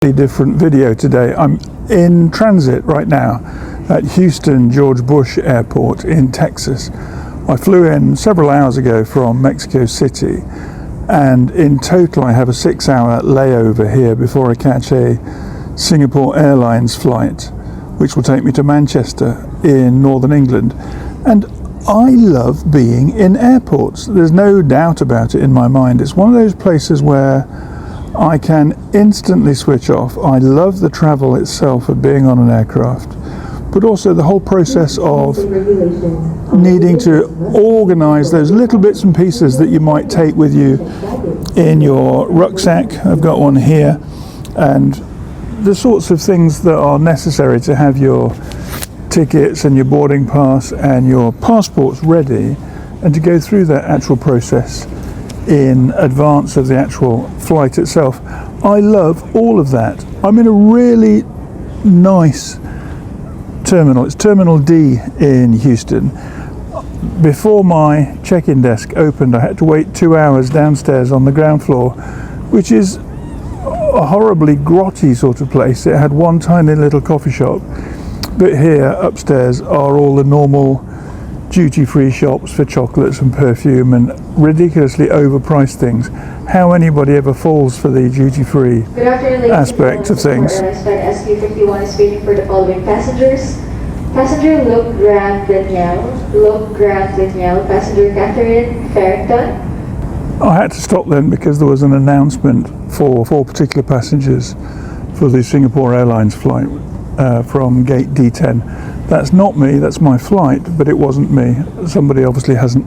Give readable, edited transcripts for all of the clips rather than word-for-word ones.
Different video today. I'm in transit right now at Houston George Bush Airport in Texas. I flew in several hours ago from Mexico City, and in total I have a 6-hour layover here before I catch a Singapore Airlines flight which will take me to Manchester in northern England. And I love being in airports. There's no doubt about it in my mind. It's one of those places where I can instantly switch off. I love the travel itself of being on an aircraft, but also the whole process of needing to organize those little bits and pieces that you might take with you in your rucksack. I've got one here, and the sorts of things that are necessary to have your tickets and your boarding pass and your passports ready, and to go through that actual process in advance of the actual flight itself. I love all of that. I'm in a really nice terminal. It's Terminal D in Houston. Before my check-in desk opened, I had to wait 2 hours downstairs on the ground floor, which is a horribly grotty sort of place. It had one tiny little coffee shop, but here upstairs are all the normal duty-free shops for chocolates and perfume and ridiculously overpriced things. How anybody ever falls for the duty-free aspect of things. SQ51 is waiting for the following passengers. Passenger Luke Grant Danielle, passenger Catherine Farrington. I had to stop then because there was an announcement for 4 particular passengers for the Singapore Airlines flight from gate D10. That's not me, that's my flight, but it wasn't me. Somebody obviously hasn't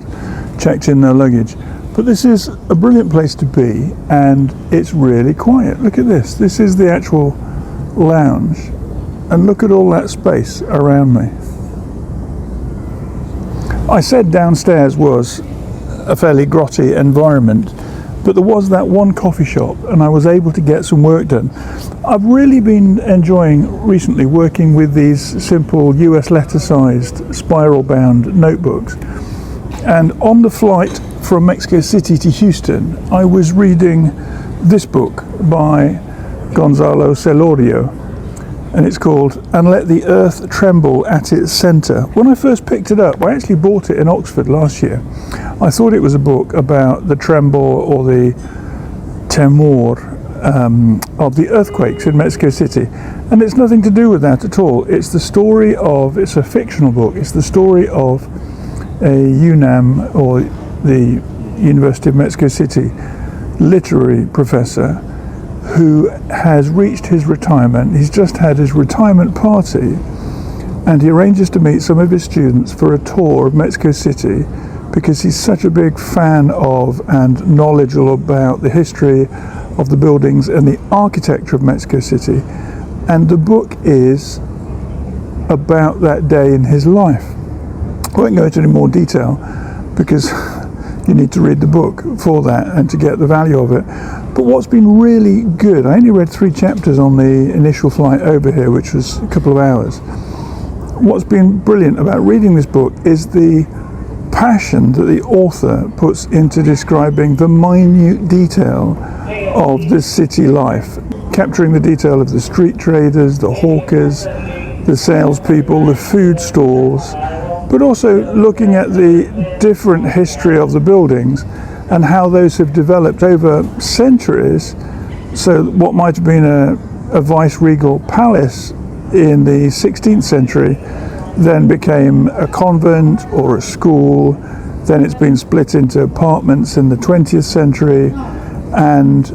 checked in their luggage. But this is a brilliant place to be, and it's really quiet. Look at this. This is the actual lounge, and look at all that space around me. I said downstairs was a fairly grotty environment, but there was that one coffee shop, and I was able to get some work done. I've really been enjoying recently working with these simple US letter-sized spiral-bound notebooks. And on the flight from Mexico City to Houston, I was reading this book by Gonzalo Celorio, and it's called "And Let the Earth Tremble at Its Center." When I first picked it up, I actually bought it in Oxford last year. I thought it was a book about the tremble or the temor of the earthquakes in Mexico City, and it's nothing to do with that at all. It's the story of, it's a fictional book, it's the story of a UNAM, or the University of Mexico City, literary professor who has reached his retirement. He's just had his retirement party, and he arranges to meet some of his students for a tour of Mexico City because he's such a big fan of and knowledgeable about the history of the buildings and the architecture of Mexico City. And the book is about that day in his life. I won't go into any more detail because you need to read the book for that and to get the value of it. But what's been really good, I only read 3 chapters on the initial flight over here, which was a couple of hours. What's been brilliant about reading this book is the passion that the author puts into describing the minute detail of this city life, capturing the detail of the street traders, the hawkers, the salespeople, the food stalls, but also looking at the different history of the buildings and how those have developed over centuries. So what might have been a vice-regal palace in the 16th century then became a convent or a school. Then it's been split into apartments in the 20th century, and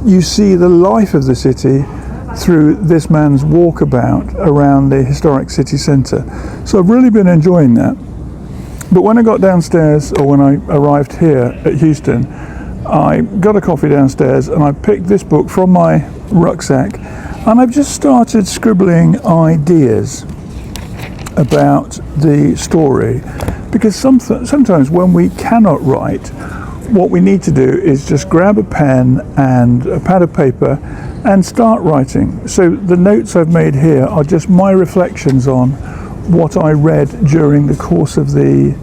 you see the life of the city through this man's walkabout around the historic city centre. So I've really been enjoying that. But when I got downstairs, or when I arrived here at Houston, I got a coffee downstairs and I picked this book from my rucksack, and I've just started scribbling ideas about the story, because sometimes when we cannot write, what we need to do is just grab a pen and a pad of paper and start writing. So the notes I've made here are just my reflections on what I read during the course of the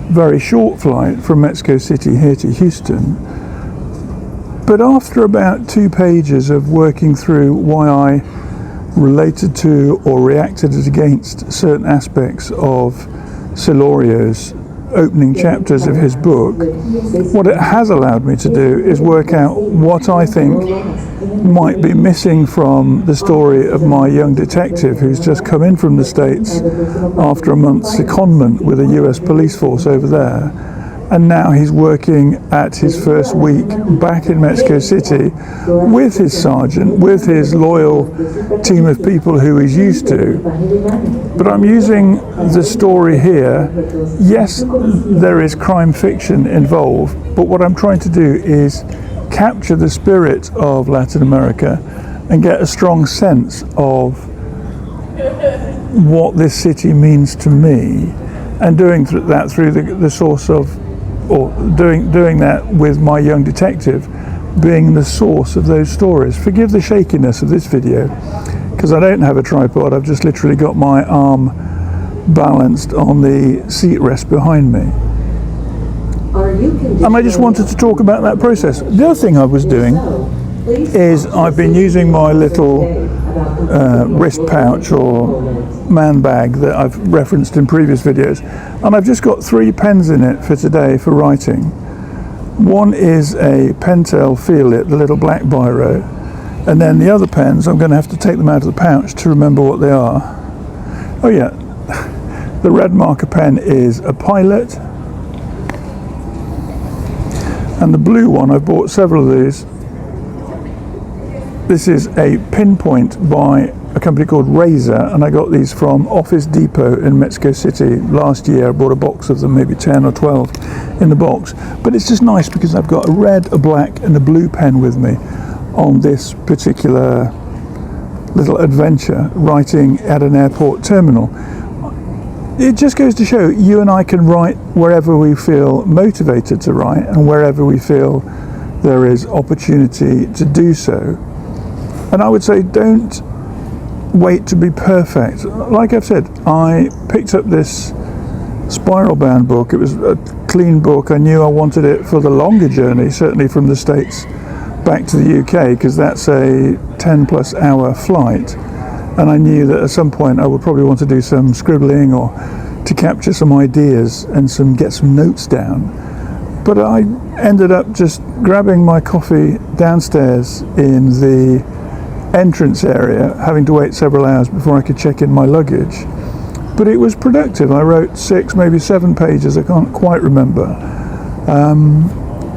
very short flight from Mexico City here to Houston. But after about 2 pages of working through why I related to or reacted against certain aspects of Silorio's opening chapters of his book, what it has allowed me to do is work out what I think might be missing from the story of my young detective who's just come in from the States after a month's secondment with a US police force over there, and now he's working at his first week back in Mexico City with his sergeant, with his loyal team of people who he's used to. But I'm using the story here. Yes, there is crime fiction involved, but what I'm trying to do is capture the spirit of Latin America and get a strong sense of what this city means to me, and doing that through the source of, or doing that with my young detective being the source of those stories. Forgive the shakiness of this video, because I don't have a tripod. I've just literally got my arm balanced on the seat rest behind me. And I just wanted to talk about that process. The other thing I was doing is I've been using my little wrist pouch or man bag that I've referenced in previous videos, and I've just got 3 pens in it for today for writing. One is a Pentel Feel It, the little black biro, and then the other pens, I'm going to have to take them out of the pouch to remember what they are. Oh yeah, the red marker pen is a Pilot, and the blue one, I've bought several of these. This is a Pinpoint by a company called Razor, and I got these from Office Depot in Mexico City last year. I bought a box of them, maybe 10 or 12 in the box. But it's just nice because I've got a red, a black and a blue pen with me on this particular little adventure, writing at an airport terminal. It just goes to show you and I can write wherever we feel motivated to write and wherever we feel there is opportunity to do so. And I would say don't wait to be perfect. Like I've said, I picked up this spiral bound book. It was a clean book. I knew I wanted it for the longer journey, certainly from the States back to the UK, because that's a 10+ hour flight. And I knew that at some point I would probably want to do some scribbling or to capture some ideas and get some notes down. But I ended up just grabbing my coffee downstairs in the entrance area, having to wait several hours before I could check in my luggage. But it was productive. I wrote 6, maybe 7 pages, I can't quite remember.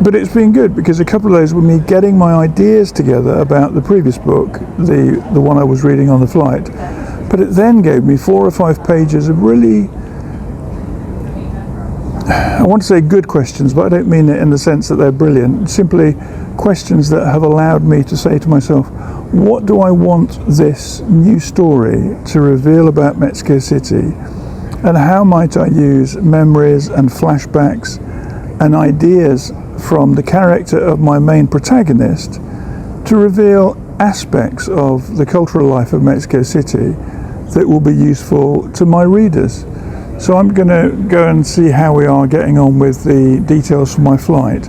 But it's been good because a couple of those were me getting my ideas together about the previous book, the one I was reading on the flight. But it then gave me 4 or 5 pages of really, I want to say good questions, but I don't mean it in the sense that they're brilliant. Simply questions that have allowed me to say to myself, what do I want this new story to reveal about Mexico City? And how might I use memories and flashbacks and ideas from the character of my main protagonist to reveal aspects of the cultural life of Mexico City that will be useful to my readers. So I'm going to go and see how we are getting on with the details for my flight.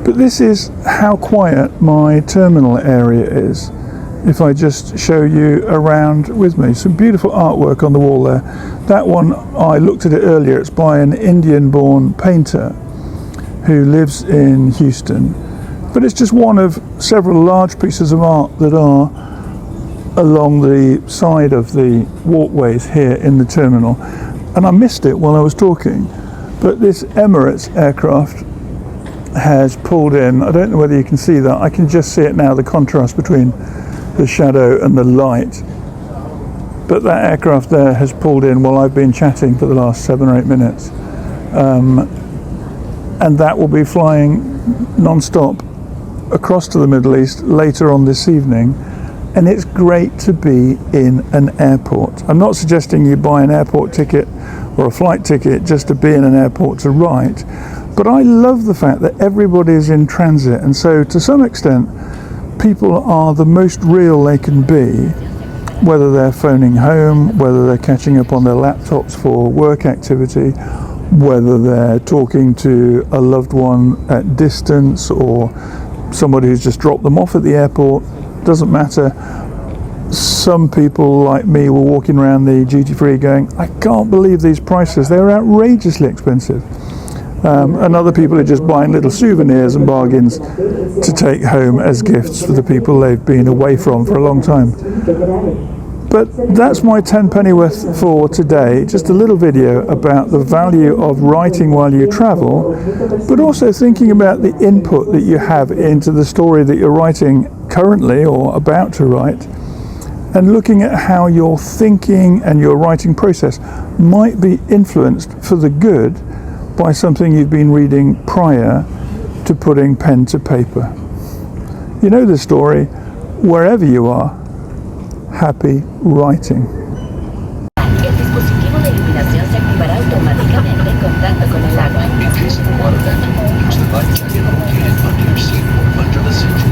But this is how quiet my terminal area is. If I just show you around with me, some beautiful artwork on the wall there. That one, I looked at it earlier, it's by an Indian-born painter who lives in Houston. But it's just one of several large pieces of art that are along the side of the walkways here in the terminal. And I missed it while I was talking, but this Emirates aircraft has pulled in. I don't know whether you can see that. I can just see it now, the contrast between the shadow and the light. But that aircraft there has pulled in while I've been chatting for the last 7 or 8 minutes. And that will be flying non-stop across to the Middle East later on this evening. And it's great to be in an airport. I'm not suggesting you buy an airport ticket or a flight ticket just to be in an airport to write, but I love the fact that everybody is in transit, and so to some extent people are the most real they can be, whether they're phoning home, whether they're catching up on their laptops for work activity, whether they're talking to a loved one at distance or somebody who's just dropped them off at the airport, doesn't matter. Some people like me were walking around the duty-free going, I can't believe these prices, they're outrageously expensive. And other people are just buying little souvenirs and bargains to take home as gifts for the people they've been away from for a long time. But that's my 10 pennyworth for today, just a little video about the value of writing while you travel, but also thinking about the input that you have into the story that you're writing currently or about to write, and looking at how your thinking and your writing process might be influenced for the good by something you've been reading prior to putting pen to paper. You know the story, wherever you are, happy writing. El dispositivo de iluminación se activará automáticamente en contacto con el agua. In case of a water event, use the buttons that get located under your seat or under the seat.